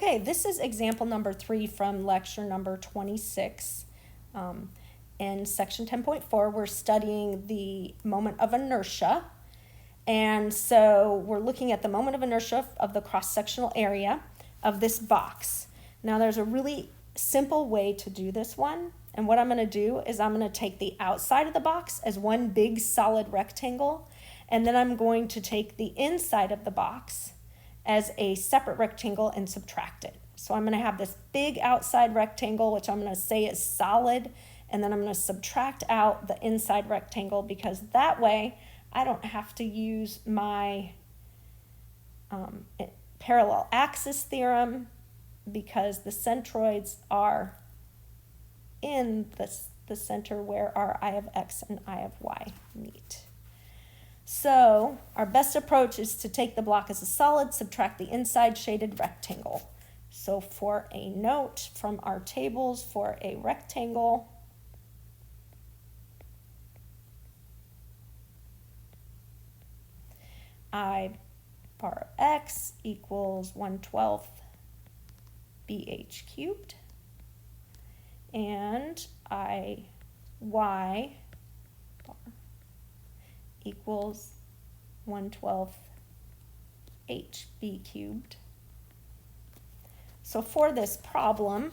Okay, this is example number 3 from lecture number 26. In section 10.4, we're studying the moment of inertia. And so we're looking at the moment of inertia of the cross-sectional area of this box. Now there's a really simple way to do this one. And what I'm going to do is I'm going to take the outside of the box as one big solid rectangle. And then I'm going to take the inside of the box as a separate rectangle and subtract it. So I'm going to have this big outside rectangle, which I'm going to say is solid. And then I'm going to subtract out the inside rectangle, because that way I don't have to use my parallel axis theorem, because the centroids are in the center where our I of x and I of y meet. So our best approach is to take the block as a solid, subtract the inside shaded rectangle. So for a note from our tables for a rectangle, I bar of x equals 1/12 bh cubed, and I y bar equals 1/12 hb cubed. So for this problem,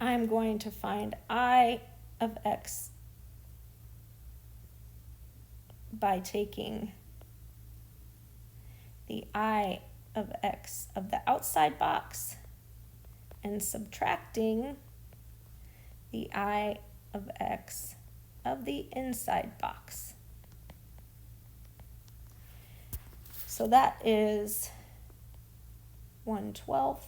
I'm going to find I of x by taking the I of x of the outside box and subtracting the I of x of the inside box. So that is 1/12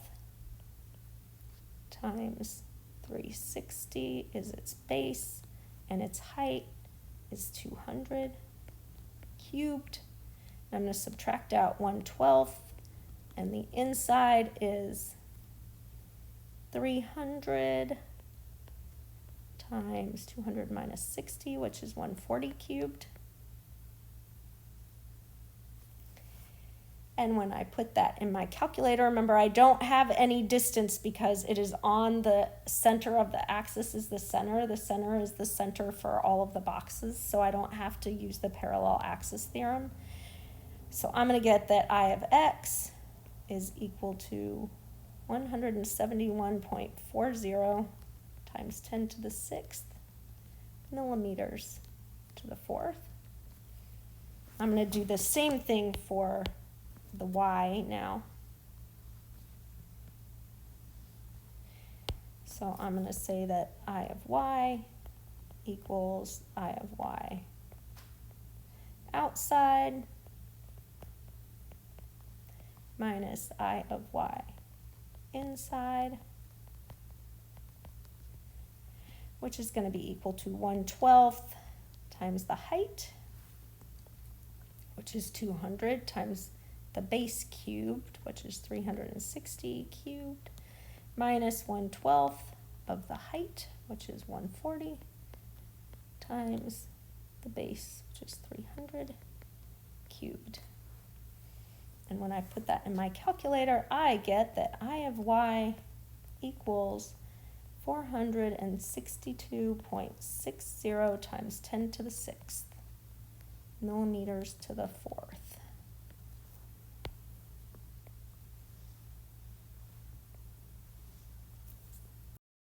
times 360 is its base, and its height is 200 cubed. I'm going to subtract out 1/12, and the inside is 300 times 200 minus 60, which is 140 cubed. And when I put that in my calculator, remember I don't have any distance because it is on the center of the axis is the center. The center is the center for all of the boxes, so I don't have to use the parallel axis theorem. So I'm going to get that I of x is equal to 171.40 times 10 to the 6th millimeters to the 4th. I'm going to do the same thing for the y now. So I'm going to say that I of y equals I of y outside minus I of y inside, which is going to be equal to 1/12 times the height, which is 200, times the base cubed, which is 360 cubed, minus 1/12 of the height, which is 140, times the base, which is 300 cubed. And when I put that in my calculator, I get that I of y equals 462.60 times 10 to the 6th millimeters to the 4th.